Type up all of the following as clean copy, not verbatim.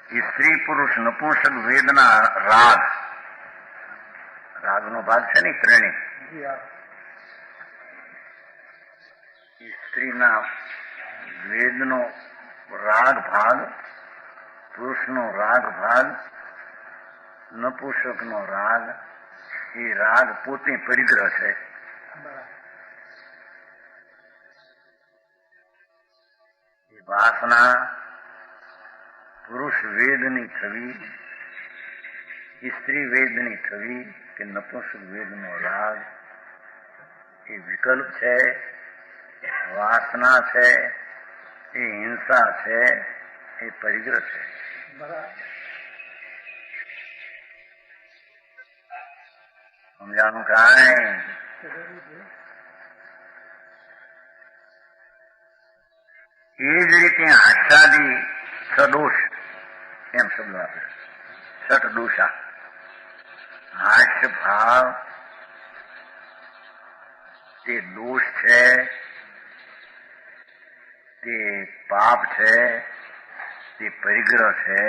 સ્ત્રી પુરુષ નપુંસક વેદના રાગ, રાગનો ભાગ છે ને ત્રણેય. સ્ત્રીના વેદનો રાગ ભાગ, પુરુષનો રાગ ભાગ, નપુંસકનો રાગ, એ રાગ પોતે પરિગ્રહ છે. એ વાસના પુરુષ વેદની થવી, સ્ત્રી વેદની થવી કે નપુંસક વેદનો રાગ, એ વિકલ્પ છે, વાસના છે, એ હિંસા છે, એ પરિગ્રહ છે. સમજાનું કાંઈ? એ જ રીતે હાસ્યાદી સદોષ એમ શબ્દ આપે, સત દોષા. હાસ્ય ભાવ તે દોષ છે, તે પાપ છે, તે પરિગ્રહ છે,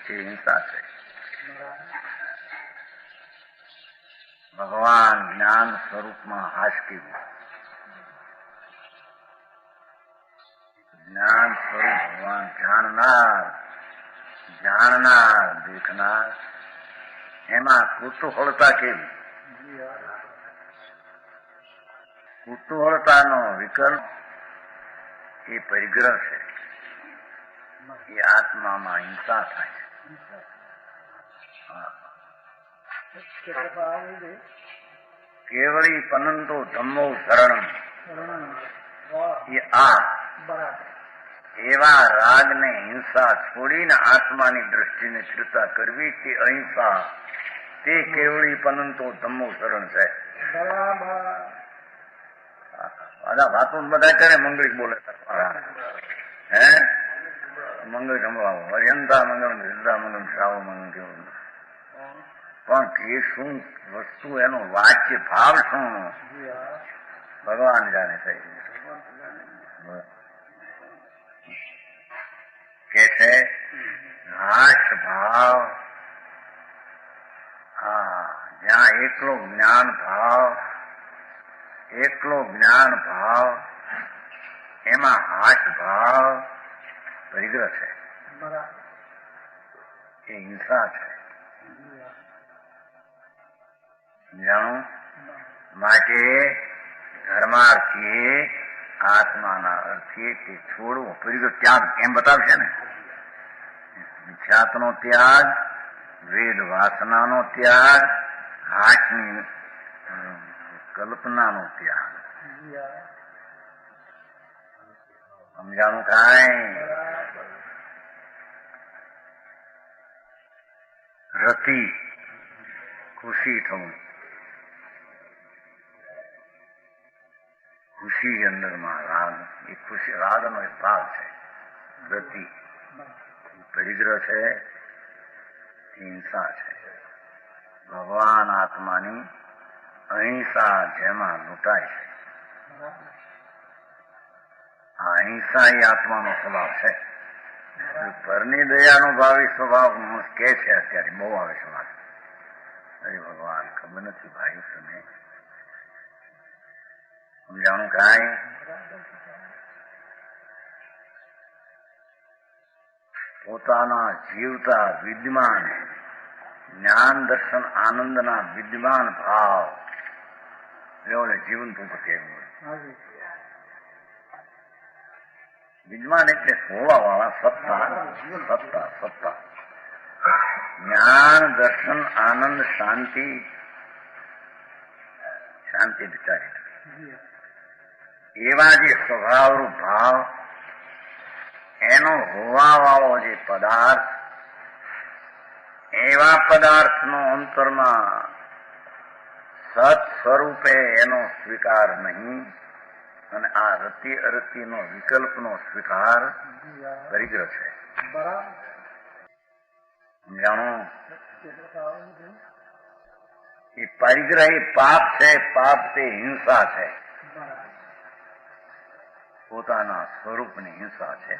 તે હિંસા છે. ભગવાન જ્ઞાન સ્વરૂપમાં હાસ્ય, જ્ઞાન સ્વરૂપ ભગવાન જાણનાર, જાણનાર દેખનાર, એમાં કુતૂહળતા કેવી? કુતૂહળતાનો વિકલ્પ એ પરિગ્રહ છે. એ આત્મામાં હિંસા થાય છે. કેવળી પનંતો ધમ્મો શરણમ, એ આ એવા રાગને હિંસા છોડીને આત્માની દ્રષ્ટિને સ્થિરતા કરવી, તે અહિંસા, તે કેવળી પનંતો ધમ્મો શરણ છે. બધા વાતો બધા કરે, મંગળી બોલે હે મંગળ સંભળાવો, હરિયંતા મંગળ, સિદ્ધા મંગળ, શ્રાવ મંગળ કેવું, પણ એ શું વસ્તુ, એનો વાચ્ય ભાવ શું, ભગવાન જાણે છે. કે છે હાસ ભાવ, જ્યાં એકલો જ્ઞાન ભાવ, એકલો જ્ઞાન ભાવ, એમાં હાસ ભાવ પરિગ્રહ છે, એ હિંસા છે. જાણું માટે ધર્માર્થીએ આત્માના અર્થે તે છોડવો, પરિગ્રહ ત્યાગ એમ બતાવશે ને. મિથ્યાત્વનો ત્યાગ, વેદ વાસનાનો ત્યાગ, હાથની કલ્પનાનો ત્યાગ. સમજાણું કાંઈ? રતિ ખુશી થવું, ખુશી અંદરમાં રાગ, એ ખુશી રાગનો એક ભાગ છે. રતિ પરિગ્રહ છે, હિંસા છે. ભગવાન આત્માની અહિંસા જેમાં લૂંટાય છે, આ અહિંસા એ આત્માનો સ્વભાવ છે. પરની દયાનો ભાવી સ્વભાવ કે છે, અત્યારે બહુ આવે છે વાત. અરે ભગવાન ખબર નથી ભાઈ તમે સમજાણું કાંઈ? પોતાના જીવતા વિદ્યમાન જ્ઞાન દર્શન આનંદના વિદ્યમાન ભાવ એઓને જીવન પૂરું કહેવું. વિદ્યમાન એટલે હોવા વાળા સત્તા, સત્તા, સત્તા, જ્ઞાન દર્શન આનંદ શાંતિ, શાંતિ વિચારી એવા જે સ્વભાવરૂપ ભાવ, એનો હોવા વાળો જે પદાર્થ, એવા પદાર્થનો અંતરમાં સત સ્વરૂપે એનો સ્વીકાર નહીં, અને આ રતિ અરતિનો વિકલ્પનો સ્વીકાર પરિગ્રહ છે. સમજાણું? એ પરિગ્રહ એ પાપ છે, પાપ તે હિંસા છે, પોતાના સ્વરૂપની હિંસા છે.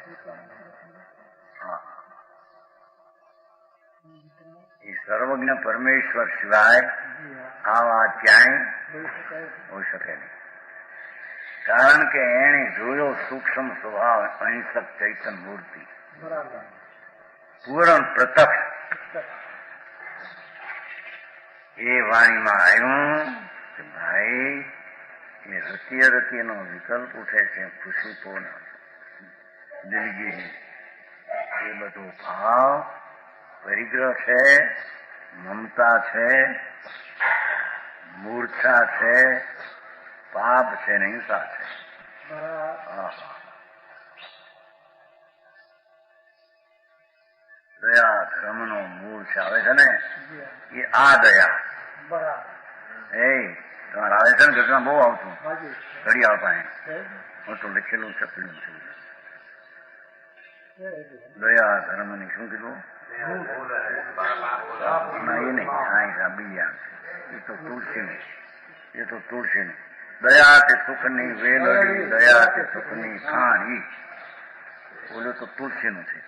એ સર્વજ્ઞ પરમેશ્વર સિવાય આ વાત ક્યાંય હોઈ શકે નહીં. કારણ કે એને જોયો સૂક્ષ્મ સ્વભાવ અહિંસક ચૈતન મૂર્તિ પૂરણ પ્રત્યક્ષ. એ વાણીમાં આવ્યું કે ભાઈ એ રતીય રતીયનો વિકલ્પ ઉઠે છે, ખુશીતો દિલગીરી, એ બધો ભાવ પરિગ્રહ છે, મમતા છે, મૂર્છા છે, પાપ છે ને હિંસા છે. દયા ધર્મનો મૂળ છે. આવે છે ને એ આ દયા. એ તમારે આવે છે ને ઘટના બહુ આવતું ઘડી આવતા હું તો લખેલું છે પીલું છે. દયા ધર્મની શું કીધું? ના એ નહીં, હા બીજા એ તો તુલસીની, એ તો તુલસીની. દયા તે સુખની વેલડી, દયા તે સુખની ખાણી. બોલ્યો તો તુલસીનું છે.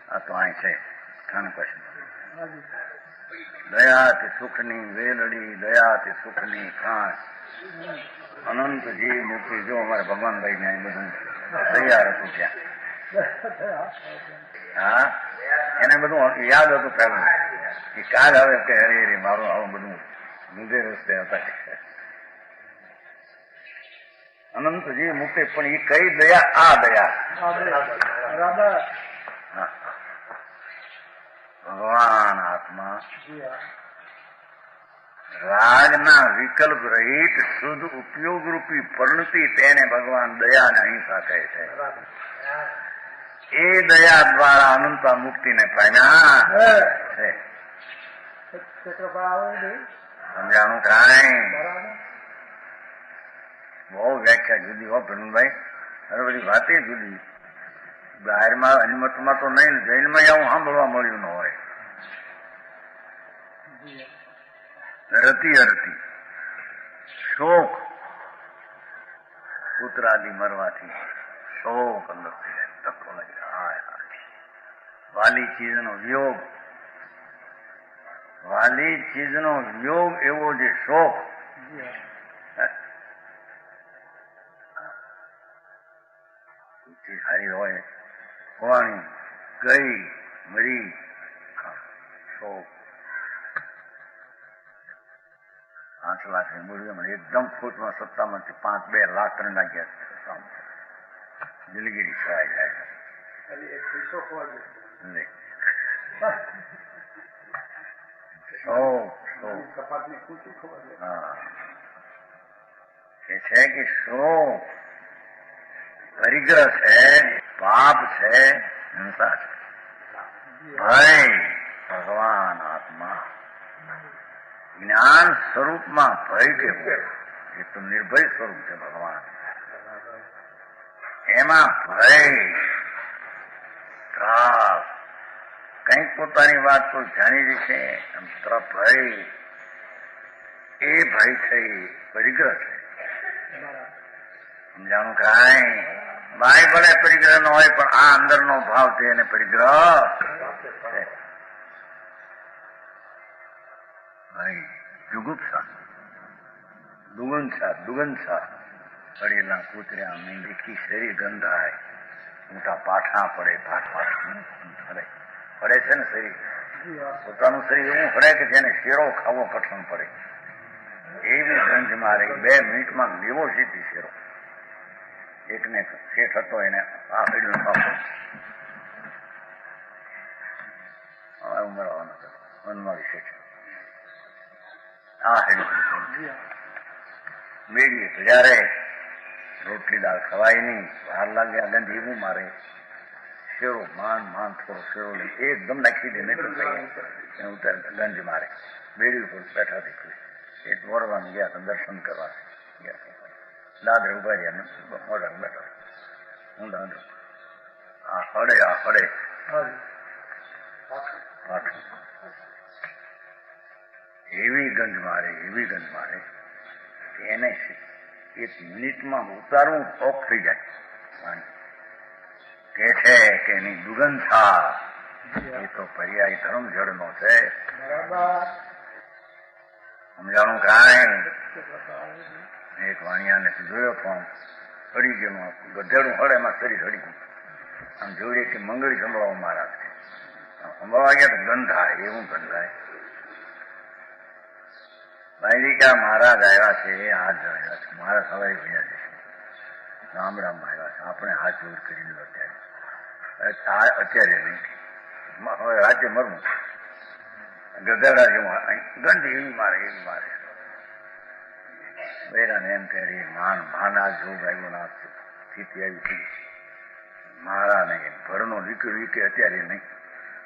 આ તો અહીં છે ખાન પછી. દયા તે સુખની વેલડી, દયા તે સુખની ખાણ. અનંત જીવ મુક્તિ. જો અમારે ભગવાનભાઈ ને બધું તૈયાર હતું ત્યાં. હા, એને બધું યાદ હતું પહેલું. એ કાલ આવે કે હરે હરે મારું આવું બધું મુજે રસ્તે હતા. અનંત જીવ મુક્તિ. પણ એ કઈ દયા? આ દયા. ભગવાન આત્મા રાગના વિકલ્પ રહિત શુદ્ધ ઉપયોગ રૂપી પરિણતિ, તેને ભગવાન દયા ને અહિંસા કહે છે. એ દયા દ્વારા અનંતા મુક્તિને પામ્યા છે. સમજાણું કાંઈ? બહુ વ્યાખ્યા જુદી હો ભીમભાઈ. હવે બધી વાતે જુદી. બહારમાં અનિમતમાં તો નહીં, જૈનમાં આવું સાંભળવા મળ્યું ન હોય. રતી અરતી શોક, પુત્રાદિ મરવાથી શોક અંદરથી તકો લાગે. વાલી ચીજનો વિયોગ, વાલી ચીજનો વિયોગ એવો જે શોક, સારી હોય હોવાની ગઈ મરી શોક. 5 લાખ મૂલ્ય એકદમ ખોટમાં સત્તામાંથી 5-2 લાખ 3 લાગ્યા. દિલગીરી છવાઈ જાય. એ છે કે શોક પરિગ્રહ છે, પાપ છે, હિંસા છે. ભય ભગવાન આત્મા જ્ઞાન સ્વરૂપમાં ભય કેવું? એ તો નિર્ભય સ્વરૂપ છે ભગવાન. એમાં ભય, ત્રાસ, કંઈક પોતાની વાત તો જાણી જશે તરફ ભય. એ ભય છે, પરિગ્રહ છે. સમજાણું કાંઈ? બાય ભલે પરિગ્રહ નો હોય, પણ આ અંદરનો ભાવ છે એને પરિગ્રહ છે. જુગુપ્સા, દુગંસા, પડેલા કૂતર્યા મીંડી શરીર ગંધાય, મોટા પાઠા પડે, પડે છે ને શરીર. પોતાનું શરીર એવું પડે કે જેને શેરો ખાવો કઠણ પડે એવી ગંધ મારે. 2 મિનિટમાં લેવો સીધી શેરો. એકને શેઠ હતો, એને આ હૈડનો પાપો ઉમરવાનો હતો, વનવાળી શેઠ. આ હૈડ મેળીએ તો જયારે રોટલી દાળ ખવાય નહીં, વાર લાગ્યા ગંધ એવું મારે. શેરો માન થોડો શેરો લઈ એકદમ નાખી દે, નહીં તો ઉતાર ગંજ મારે. મેળી ઉપર બેઠા દીકરી એ દોરવાનું ગયા હતા, દર્શન કરવા ગયા. દાદરે ઉભા રહ્યા, મોઢા બેઠા ઊંડા આ હડે એવી ગંધ મારે એને 1 મિનિટમાં ઉતારવું ઓફ થઈ જાય. કે છે કે એની દુગંધા એ તો પર્યાય ધર્મ જળનો છે. સમજાણું કાંઈ એક વાણિયાને જોયો પણ સડી ગયો, ગધેડું હળે એમાં શરીર સડી ગયું. આમ જોડે કે મંગળી સંભળાવો મહારાજ કે સંભળાવા ગયા તો ગંધાય, એવું ગંધાય. ભાઈ કે મહારાજ આવ્યા છે, હાથ આવ્યા છે, મારા સવારી ભણ્યા છે, ગામડામાં આવ્યા છે, આપણે હાથ જોડ કરી લો અત્યારે નહીં, હવે રાતે મરવું. ગધેડા જેવું ગંધ એવી મારે એવી મારે. બૈરાને એમ કહે માના જોગ આવ્યો ના સ્થિતિ આવી હતી મારા નહીં, ઘરનો દીકરી વીકે અત્યારે નહીં,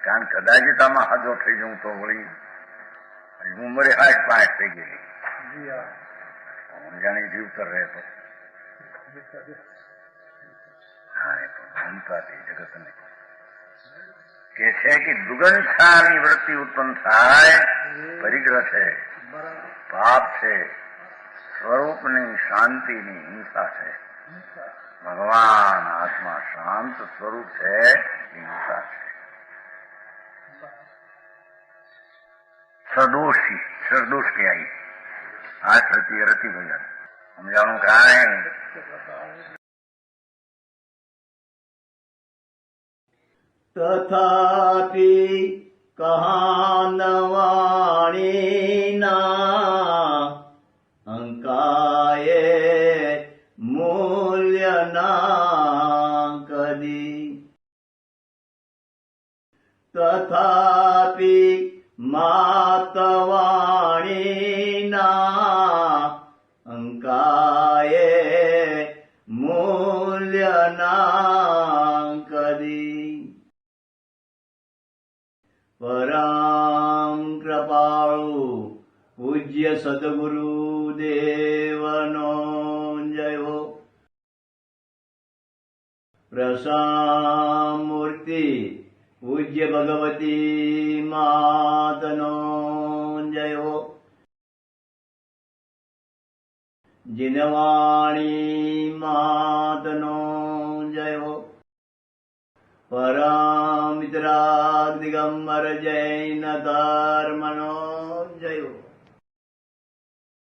કારણ કદાચ આમાં હાજો થઈ જવું તો વળી ઉંમરે 60-65 થઈ ગયેલી. જાણે જીવતર રહે તો મમતાથી જગતને કે છે કે દુગંધાની વૃત્તિ ઉત્પન્ન થાય, પરિગ્રહ છે, પાપ છે, સ્વરૂપની શાંતિની હિંસા છે. ભગવાન આત્મા શાંત સ્વરૂપ છે, હિંસા છે. સદોષી સદોષ ક્યાંય આ રતિ રતિ ભજન સમજાણું કાંઈ. તથાપિ કહાનવાણીના અંકાયે મૂલ્યના કદી. તથાપિ માતવાણીના અંકાયે મૂલ્યના કદી. પરમ કૃપાળુ પૂજ્ય સદગુરુ દેવનો જય હો. પ્રસામૂર્તિ પૂજ્ય ભગવતી માતનો જય હો. જીનવાણી માતનો જય હો. પરમ મિત્રાગ દિગંબર જૈન ધર્મનો